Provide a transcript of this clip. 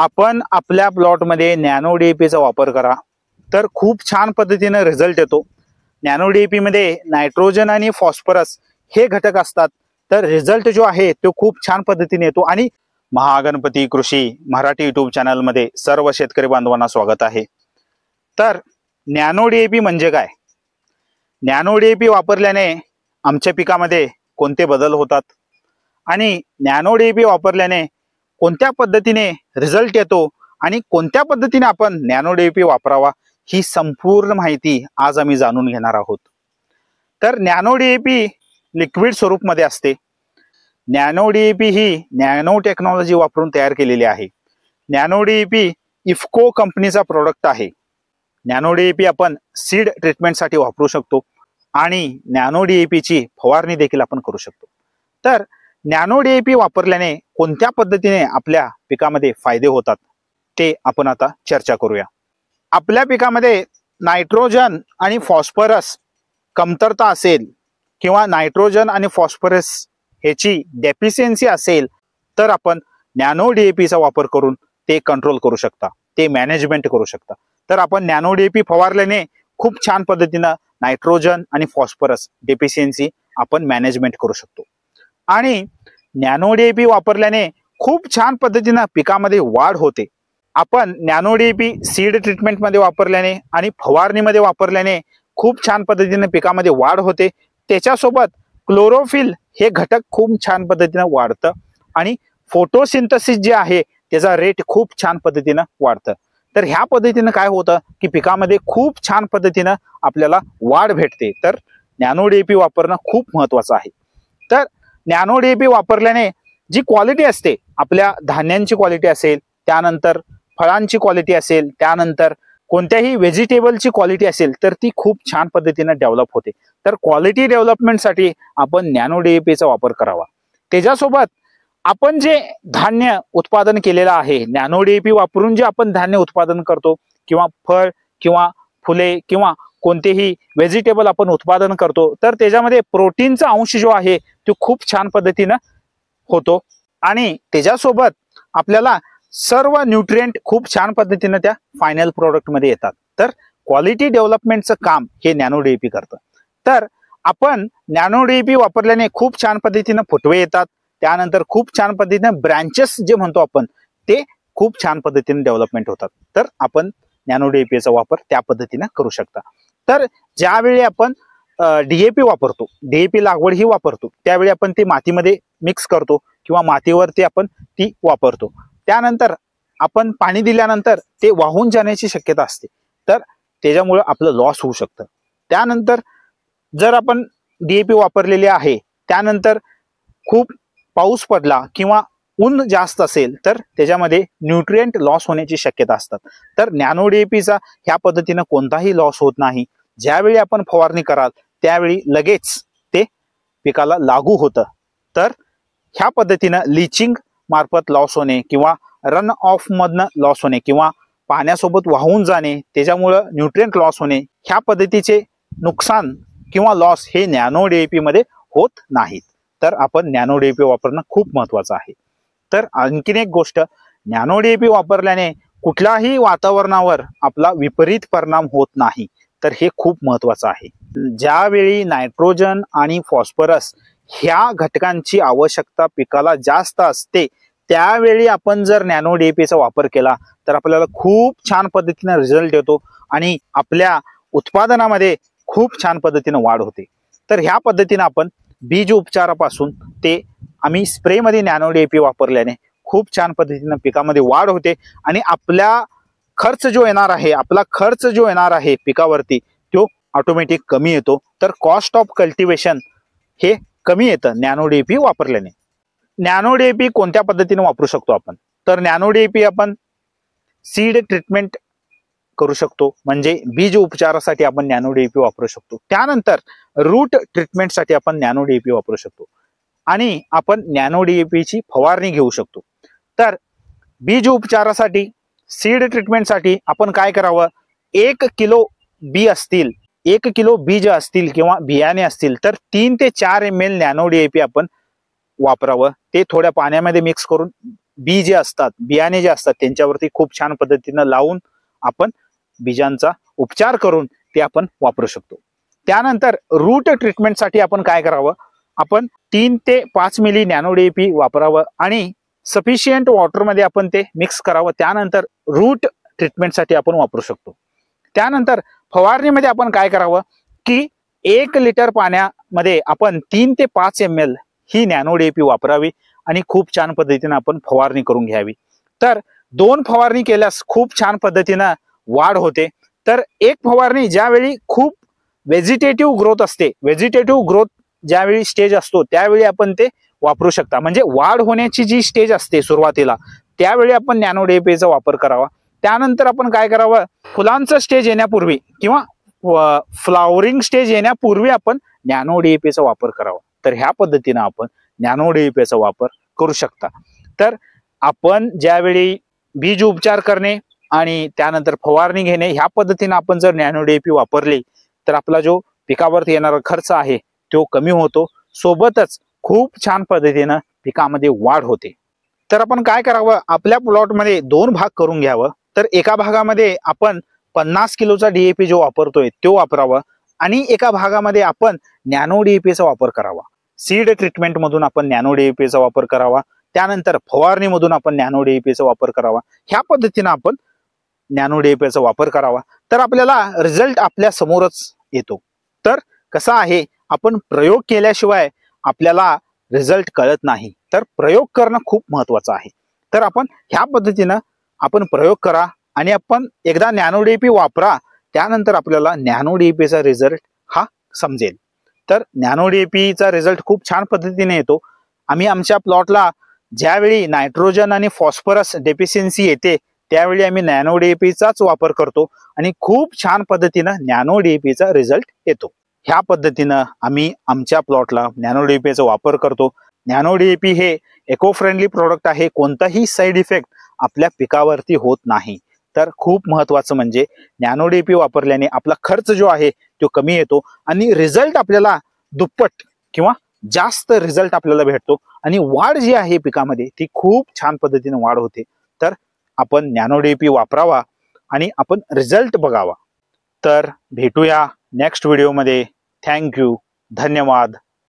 आपण आपल्या प्लॉटमध्ये नॅनो डीएपीचा वापर करा तर खूप छान पद्धतीने रिझल्ट येतो। नॅनो डीएपी मध्ये नायट्रोजन आणि फॉस्फरस हे घटक असतात, तर रिझल्ट जो आहे तो खूप छान पद्धतीने येतो। आणि महागणपती कृषी मराठी यूट्यूब चॅनल मध्ये सर्व शेतकरी बांधवांना स्वागत आहे। तर नॅनो डीएपी म्हणजे काय, नॅनो डीएपी वापरल्याने आमच्या पिकामध्ये कोणते बदल होतात आणि नॅनो डीएपी वापरल्याने कोणत्या पद्धतीने रिझल्ट येतो आणि कोणत्या पद्धतीने आपण नॅनो डीएपी वापरावा, ही संपूर्ण माहिती आज आम्ही जाणून घेणार आहोत। तर नॅनो डीएपी लिक्विड स्वरूपामध्ये असते। नॅनो डीएपी ही नॅनो टेक्नॉलॉजी वापरून तयार केलेली आहे। नॅनो डीएपी इफ्को कंपनीचा प्रोडक्ट आहे। नॅनो डीएपी आपण सीड ट्रीटमेंटसाठी वापरू शकतो आणि नॅनो डीएपीची फवारणी देखील आपण करू शकतो। तर नॅनो डीएपी वापरल्याने कोणत्या पद्धतीने आपल्या पिकामध्ये फायदे होतात ते आपण आता चर्चा करूया। आपल्या पिकामध्ये नायट्रोजन आणि फॉस्फरस कमतरता असेल किंवा नायट्रोजन आणि फॉस्फरस ह्याची डेफिशियन्सी असेल तर आपण नॅनो डीएपीचा वापर करून ते कंट्रोल करू शकता, ते मॅनेजमेंट करू शकता। तर आपण नॅनो डीएपी फवारल्याने खूप छान पद्धतीने नायट्रोजन आणि फॉस्फरस डेफिशियन्सी आपण मॅनेजमेंट करू शकतो। आणि नॅनो डीएपी वापरल्याने खूप छान पद्धतीने पिकामध्ये वाढ होते। आपण नॅनो डीएपी सीड ट्रीटमेंट मध्ये वापरल्याने आणि फवारणीमध्ये वापरल्याने खूप छान पद्धतीने पिकामध्ये वाढ होते। त्याच्यासोबत क्लोरोफिल हे घटक खूप छान पद्धतीने वाढतं आणि फोटोसिंथेसिस जे आहे त्याचा रेट खूप छान पद्धतीने वाढतं। तर ह्या पद्धतीने काय होतं की पिकामध्ये खूप छान पद्धतीने आपल्याला वाढ भेटते। तर नॅनो डीएपी वापरणं खूप महत्त्वाचं आहे। तर नॅनो डीएपी वापरल्याने जी क्वालिटी असते, आपल्या धान्यांची क्वालिटी असेल, त्यानंतर फळांची क्वालिटी असेल, त्यानंतर कोणत्याही व्हेजिटेबलची क्वालिटी असेल, तर ती खूप छान पद्धतीने डेव्हलप होते। तर क्वालिटी डेव्हलपमेंटसाठी आपण नॅनो डीएपीचा वापर करावा। त्याच्यासोबत आपण जे धान्य उत्पादन केलेलं आहे, नॅनो डीएपी वापरून जे आपण धान्य उत्पादन करतो किंवा फळ किंवा फुले किंवा कोणतेही व्हेजिटेबल आपण उत्पादन करतो, तर त्याच्यामध्ये प्रोटीनचा अंश जो आहे तो खूप छान पद्धतीने होतो आणि त्याच्यासोबत आपल्याला सर्व न्यूट्रिएंट खूप छान पद्धतीने त्या फायनल प्रोडक्ट मध्ये येतात। तर क्वालिटी डेव्हलपमेंटचं काम हे नॅनो डीएपी करतं। तर आपण नॅनो डीएपी वापरल्याने खूप छान पद्धतीने फुटवे येतात, त्यानंतर खूप छान पद्धतीने ब्रँचेस जे म्हणतो आपण ते खूप छान पद्धतीने डेव्हलपमेंट होतात। तर आपण नॅनो डीएपीचा वापर त्या पद्धतीने करू शकता। तर ज्यावेळी आपण डीएपी वापरतो, डीएपी लागवड ही वापरतो, त्यावेळी आपण ती मातीमध्ये मिक्स करतो किंवा मातीवरती आपण ती वापरतो। त्यानंतर आपण पाणी दिल्यानंतर ते वाहून जाण्याची शक्यता असते, तर त्याच्यामुळे आपलं लॉस होऊ शकतं। त्यानंतर जर आपण डीएपी वापरलेली आहे, त्यानंतर खूप पाऊस पडला किंवा ऊन जास्त असेल तर त्याच्यामध्ये न्यूट्रिएंट लॉस होण्याची शक्यता असतात। तर नॅनो डीएपीचा ह्या पद्धतीने कोणताही लॉस होत नाही। ज्यावेळी आपण फवारणी कराल त्यावेळी लगेच ते पिकाला लागू होतं। तर ह्या पद्धतीनं लिचिंग मार्फत लॉस होणे किंवा रन ऑफ मधनं लॉस होणे किंवा पाण्यासोबत वाहून जाणे, त्याच्यामुळं न्यूट्रिएंट लॉस होणे, ह्या पद्धतीचे नुकसान किंवा लॉस हे नॅनो डीएपी मध्ये होत नाहीत। तर आपण नॅनो डीएपी वापरणं खूप महत्त्वाचं आहे। तर आणखीन एक गोष्ट, नॅनो डीएपी वापरल्याने कुठल्याही वातावरणावर आपला विपरीत परिणाम होत नाही। तर हे खूप महत्त्वाचं आहे। ज्यावेळी नायट्रोजन आणि फॉस्फरस ह्या घटकांची आवश्यकता पिकाला जास्त असते, त्यावेळी आपण जर नॅनो डीएपीचा वापर केला तर आपल्याला खूप छान पद्धतीने रिझल्ट येतो आणि आपल्या उत्पादनामध्ये खूप छान पद्धतीने वाढ होते। तर ह्या पद्धतीने आपण बीज उपचारापासून ते आम्ही स्प्रे मध्ये नॅनो डीएपी वापरल्याने खूप छान पद्धतीने पिकामध्ये वाढ होते आणि आपला खर्च जो येणार आहे पिकावरती तो ऑटोमॅटिक कमी येतो। तर कॉस्ट ऑफ कल्टिवेशन हे कमी येतं नॅनो डीएपी वापरल्याने। नॅनो डीएपी कोणत्या पद्धतीने वापरू शकतो आपण, तर नॅनो डीएपी आपण सीड ट्रीटमेंट करू शकतो, म्हणजे बीज उपचारासाठी आपण नॅनो डीएपी वापरू शकतो। त्यानंतर रूट ट्रीटमेंटसाठी आपण नॅनो डीएपी वापरू शकतो आणि आपण नॅनो डीएपीची फवारणी घेऊ शकतो। तर बीज उपचारासाठी, सीड ट्रीटमेंटसाठी आपण काय करावं, 1 किलो बीज असतील किंवा बियाणे असतील तर 3 ते 4 ml नॅनो डीएपी आपण वापरावं। ते थोड्या पाण्यामध्ये मिक्स करून बी जे असतात, बियाणे जे असतात त्यांच्यावरती खूप छान पद्धतीनं लावून आपण बीजांचा उपचार करून ते आपण वापरू शकतो. त्यानंतर रूट ट्रीटमेंटसाठी आपण काय करावं, आपण 3 ते 5 मिली नॅनो DAP वापरावं आणि सफिशियंट वॉटरमध्ये आपण ते मिक्स करावं. त्यानंतर रूट ट्रीटमेंटसाठी आपण वापरू शकतो. त्यानंतर फवारणीमध्ये आपण काय करावं की 1 लिटर पाण्यामध्ये आपण 3 ते 5 ml ही नॅनो DAP वापरावी आणि खूप छान पद्धतीने आपण फवारणी करून घ्यावी. तर 2 फवारणी केल्यास खूप छान पद्धतीनं वाढ होते. तर एक फवारणी ज्यावेळी खूप व्हेजिटेटिव्ह ग्रोथ असते, व्हेजिटेटिव्ह ग्रोथ ज्यावेळी स्टेज असतो त्यावेळी आपण ते वापरू शकता. म्हणजे वाढ होण्याची जी स्टेज असते सुरुवातीला त्यावेळी आपण नॅनो DAPचा वापर करावा. त्यानंतर आपण काय करावं, फुलांचं स्टेज येण्यापूर्वी किंवा फ्लावरिंग स्टेज येण्यापूर्वी आपण नॅनो DAPचा वापर करावा. तर ह्या पद्धतीनं आपण नॅनो DAPचा वापर करू शकता. तर आपण ज्यावेळी बीज उपचार करणे आणि त्यानंतर फवारणी घेणे ह्या पद्धतीने आपण जर नॅनो DAP वापरली तर आपला जो पिकावरती येणारा खर्च आहे तो कमी होतो, सोबतच खूप छान पद्धतीनं पिकामध्ये वाढ होते. तर आपण काय करावं, आपल्या प्लॉटमध्ये 2 भाग करून घ्यावं. तर एका भागामध्ये आपण 50 किलोचा DAP जो वापरतोय तो वापरावा आणि एका भागामध्ये आपण नॅनो DAPचा वापर करावा. सीड ट्रीटमेंट मधून आपण नॅनो DAPचा वापर करावा, त्यानंतर फवारणीमधून आपण नॅनो DAPचा वापर करावा. ह्या पद्धतीनं आपण नॅनो DAPचा वापर करावा. तर आपल्याला रिझल्ट आपल्या समोरच येतो. तर कसं आहे, आपण प्रयोग केल्याशिवाय आपल्याला रिझल्ट कळत नाही. तर प्रयोग करणं खूप महत्वाचं आहे. तर आपण ह्या पद्धतीनं आपण प्रयोग करा आणि आपण एकदा नॅनो DAP वापरा, त्यानंतर आपल्याला नॅनो DAPचा रिझल्ट हा समजेल. तर नॅनो DAPचा रिझल्ट खूप छान पद्धतीने येतो. आम्ही आमच्या प्लॉटला ज्यावेळी नायट्रोजन आणि फॉस्फरस डेफिशियन्सी येते त्यावेळी आम्ही नॅनो DAPचाच वापर करतो आणि खूप छान पद्धतीनं नॅनो DAPचा रिझल्ट येतो. ह्या पद्धतीनं आम्ही आमच्या प्लॉटला नॅनो DAPचा वापर करतो. नॅनो DAP हे इको फ्रेंडली प्रोडक्ट आहे. कोणताही साईड इफेक्ट आपल्या पिकावरती होत नाही. तर खूप महत्वाचं म्हणजे नॅनो DAP वापरल्याने आपला खर्च जो आहे तो कमी येतो आणि रिझल्ट आपल्याला दुप्पट किंवा जास्त रिझल्ट आपल्याला भेटतो आणि वाढ जी आहे पिकामध्ये ती खूप छान पद्धतीने वाढ होते. तर आपण नॅनो DAP वापरावा आणि आपण रिझल्ट बघावा. तर भेटूया नेक्स्ट व्हिडिओमध्ये. थँक्यू, धन्यवाद.